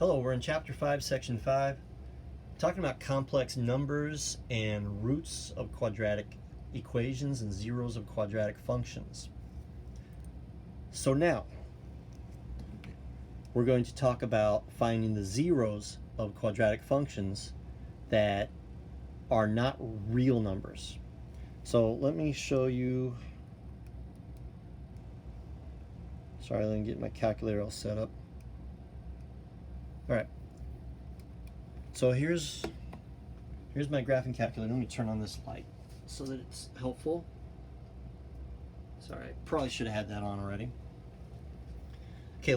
Hello, we're in Chapter 5, Section 5, talking about complex numbers and roots of quadratic equations and zeros of quadratic functions. So now, we're going to talk about finding the zeros of quadratic functions that are not real numbers. So let me show you. Sorry, let me get my calculator all set up. All right. So here's my graphing calculator. Let me turn on this light so that it's helpful. Sorry, I probably should have had that on already. Okay,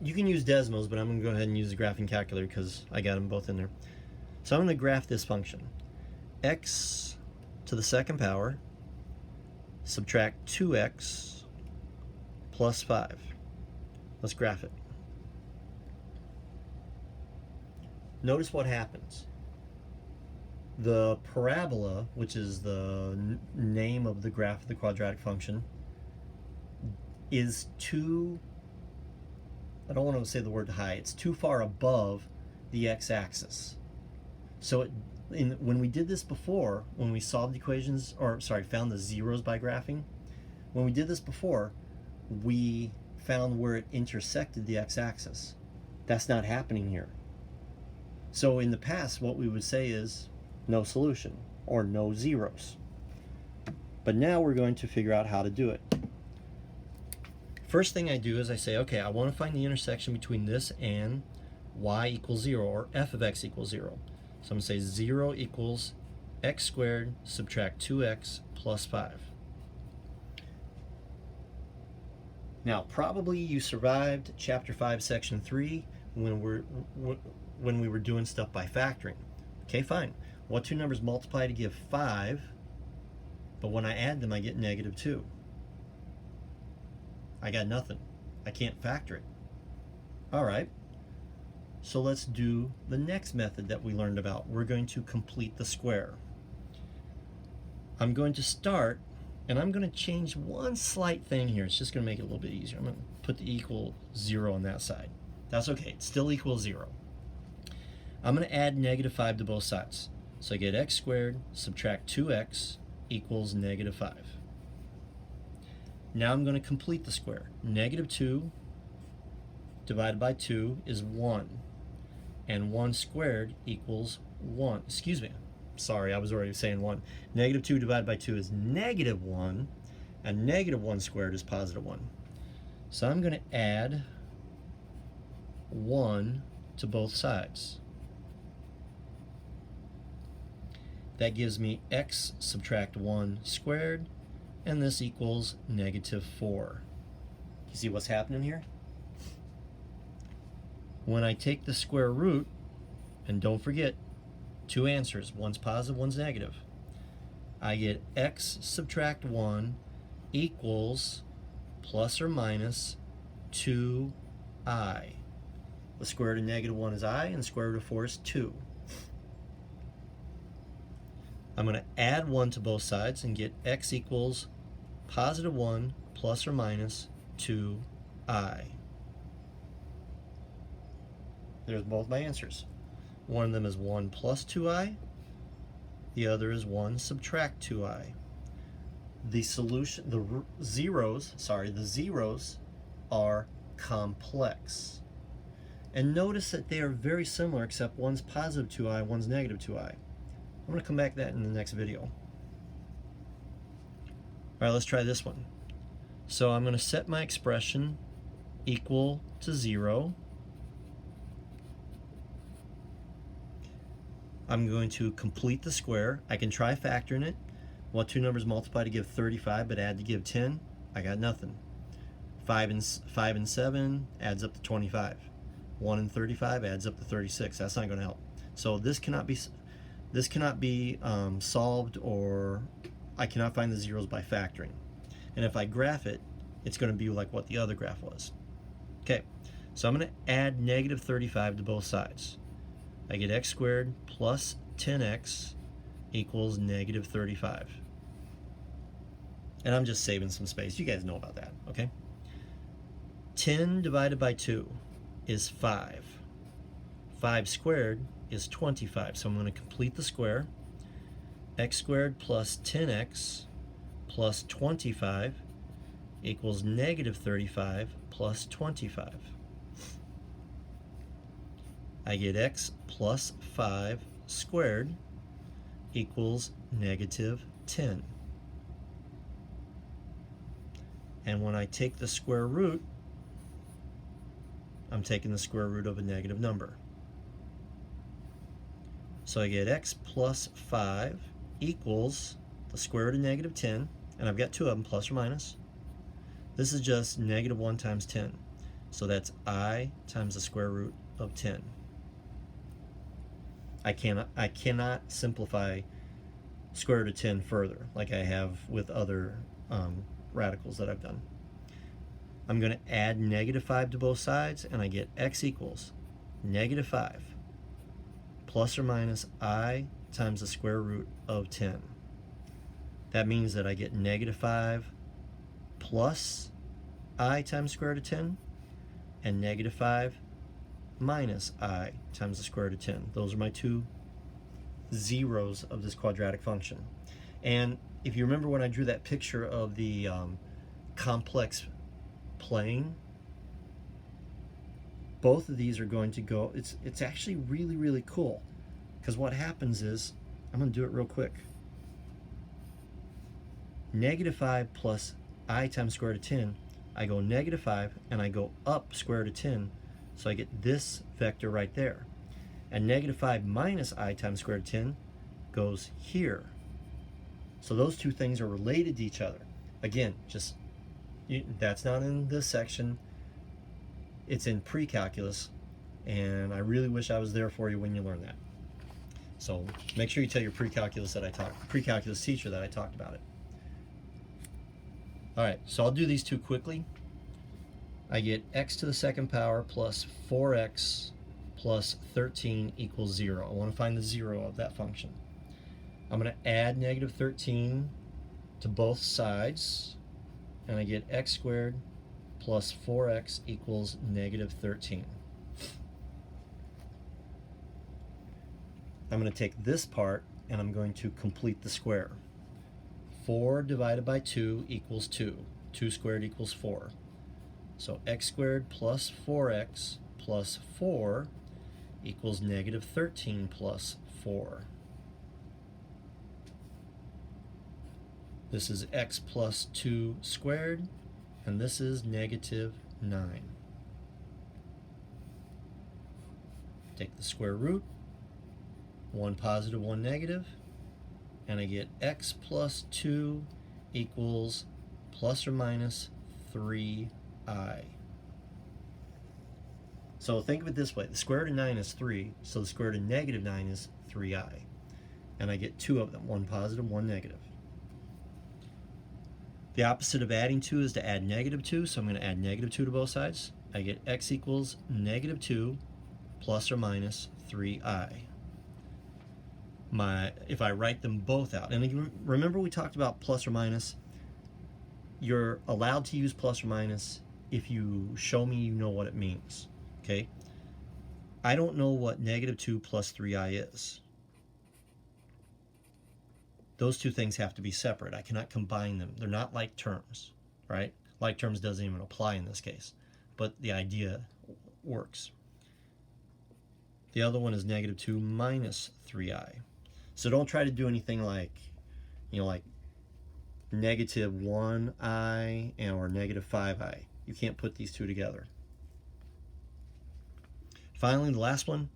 you can use Desmos, but I'm going to go ahead and use the graphing calculator because I got them both in there. So I'm going to graph this function. X to the second power, subtract 2x plus 5. Let's graph it. Notice what happens. The parabola, which is the name of the graph of the quadratic function, is too, I don't want to say the word high, it's too far above the x-axis. So when we did this before, when we solved equations, found the zeros by graphing, when we did this before, we found where it intersected the x-axis. That's not happening here. So in the past, what we would say is no solution or no zeros. But now we're going to figure out how to do it. First thing I do is I say, okay, I want to find the intersection between this and y equals 0, or f of x equals 0. So I'm going to say 0 equals x squared subtract 2x plus 5. Now, probably you survived Chapter 5, Section 3 when we were doing stuff by factoring. Okay, fine. What two numbers multiply to give 5, but when I add them I get negative 2? I got nothing. I can't factor it. Alright, so let's do the next method that we learned about. We're going to complete the square. I'm going to start, and I'm going to change one slight thing here. It's just going to make it a little bit easier. I'm going to put the equal 0 on that side. That's okay. It still equals 0. I'm going to add negative 5 to both sides. So I get x squared subtract 2x equals negative 5. Now I'm going to complete the square. Negative 2 divided by 2 is 1. And 1 squared equals 1. Excuse me. Sorry, I was already saying 1. Negative 2 divided by 2 is negative 1. And negative 1 squared is positive 1. So I'm going to add 1 to both sides. That gives me x subtract 1 squared, and this equals negative 4. You see what's happening here? When I take the square root, and don't forget, two answers, one's positive, one's negative, I get x subtract 1 equals plus or minus 2i. The square root of negative 1 is I, and the square root of 4 is 2. I'm going to add 1 to both sides and get x equals positive 1 plus or minus 2i. There's both my answers. One of them is 1 plus 2i. The other is 1 subtract 2i. The solution, the zeros are complex. And notice that they are very similar, except one's positive 2i, one's negative 2i. I'm going to come back to that in the next video. Alright, let's try this one. So I'm going to set my expression equal to 0. I'm going to complete the square. I can try factoring it. What two numbers multiply to give 35 but add to give 10? I got nothing. 5 and 7 adds up to 25. 1 and 35 adds up to 36. That's not going to help. So this cannot be solved, or I cannot find the zeros by factoring. And if I graph it, it's going to be like what the other graph was. Okay, so I'm going to add negative 35 to both sides. I get x squared plus 10x equals negative 35. And I'm just saving some space. You guys know about that, okay? 10 divided by 2 is 5. 5 squared is 25. So I'm going to complete the square. X squared plus 10x plus 25 equals negative 35 plus 25. I get x plus 5 squared equals negative 10. And when I take the square root, I'm taking the square root of a negative number. So I get x plus 5 equals the square root of negative 10, and I've got two of them, plus or minus. This is just negative 1 times 10. So that's I times the square root of 10. I cannot simplify square root of 10 further like I have with other radicals that I've done. I'm going to add negative 5 to both sides, and I get x equals negative 5 plus or minus I times the square root of 10. That means that I get negative 5 plus I times the square root of 10, and negative 5 minus I times the square root of 10. Those are my two zeros of this quadratic function. And if you remember when I drew that picture of the complex plane, both of these are going to go, it's actually really, really cool, because what happens is, I'm going to do it real quick. Negative 5 plus I times square root of 10, I go negative 5 and I go up square root of 10, so I get this vector right there. And negative 5 minus I times square root of 10 goes here. So those two things are related to each other. Again, that's not in this section. It's in pre-calculus, and I really wish I was there for you when you learn that. So make sure you tell your pre-calculus teacher that I talked about it. All right, so I'll do these two quickly. I get x to the second power plus 4x plus 13 equals 0. I want to find the 0 of that function. I'm going to add negative 13 to both sides, and I get x squared plus 4x equals negative 13. I'm going to take this part and I'm going to complete the square. 4 divided by 2 equals 2. 2 squared equals 4. So x squared plus 4x plus 4 equals negative 13 plus 4. This is x plus 2 squared, and this is negative 9. Take the square root, 1 positive, 1 negative, and I get x plus 2 equals plus or minus 3i. So think of it this way. The square root of 9 is 3, so the square root of negative 9 is 3i. And I get two of them, 1 positive, 1 negative. The opposite of adding 2 is to add negative 2, so I'm going to add negative 2 to both sides. I get x equals negative 2 plus or minus 3i. If I write them both out, and remember we talked about plus or minus, you're allowed to use plus or minus if you show me you know what it means, okay? I don't know what negative 2 plus 3i is. Those two things have to be separate. I cannot combine them. They're not like terms, right? Like terms doesn't even apply in this case, but the idea works. The other one is negative 2 minus 3i. So don't try to do anything like, like negative 1i or negative 5i. You can't put these two together. Finally, the last one,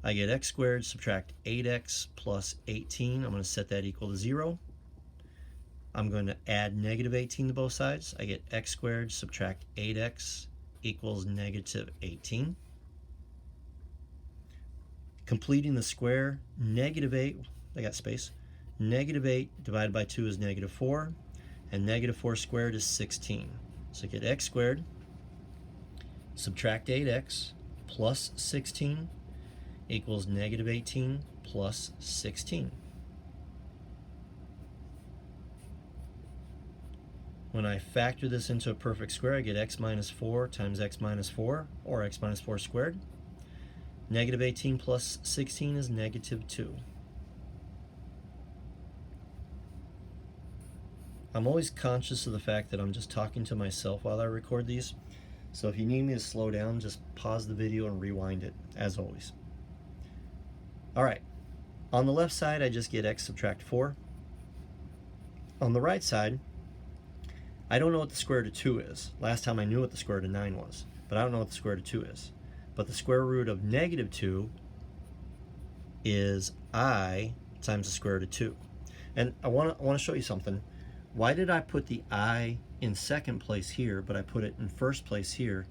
I get x squared subtract 8x plus 18. I'm going to set that equal to 0. I'm going to add negative 18 to both sides. I get x squared subtract 8x equals negative 18. Completing the square, negative 8, I got space, negative 8 divided by 2 is negative 4, and negative 4 squared is 16. So I get x squared subtract 8x plus 16 equals negative 18 plus 16. When I factor this into a perfect square, I get x minus 4 times x minus 4, or x minus 4 squared. Negative 18 plus 16 is negative 2. I'm always conscious of the fact that I'm just talking to myself while I record these. So if you need me to slow down, just pause the video and rewind it, as always. All right, on the left side, I just get x subtract 4. On the right side, I don't know what the square root of 2 is. Last time I knew what the square root of 9 was, but I don't know what the square root of 2 is. But the square root of negative 2 is I times the square root of 2. And I want to show you something. Why did I put the I in second place here, but I put it in first place here?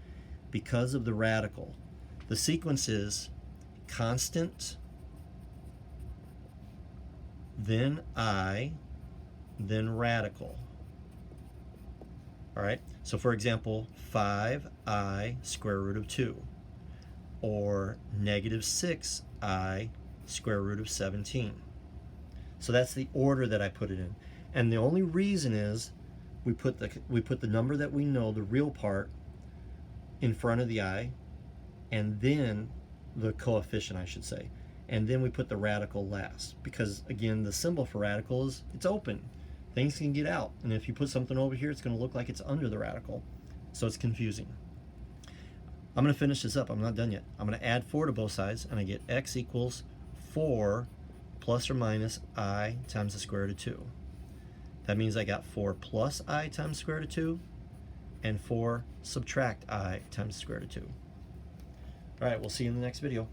Because of the radical. The sequence is constant, then I, then radical. All right, so for example, 5i square root of 2, or negative 6i square root of 17. So that's the order that I put it in. And the only reason is we put the number that we know, the real part, in front of the I, and then the coefficient, I should say. And then we put the radical last. Because again, the symbol for radical is it's open. Things can get out. And if you put something over here, it's going to look like it's under the radical. So it's confusing. I'm going to finish this up. I'm not done yet. I'm going to add 4 to both sides, and I get x equals 4 plus or minus I times the square root of 2. That means I got 4 plus I times the square root of 2, and 4 subtract I times the square root of 2. All right, we'll see you in the next video.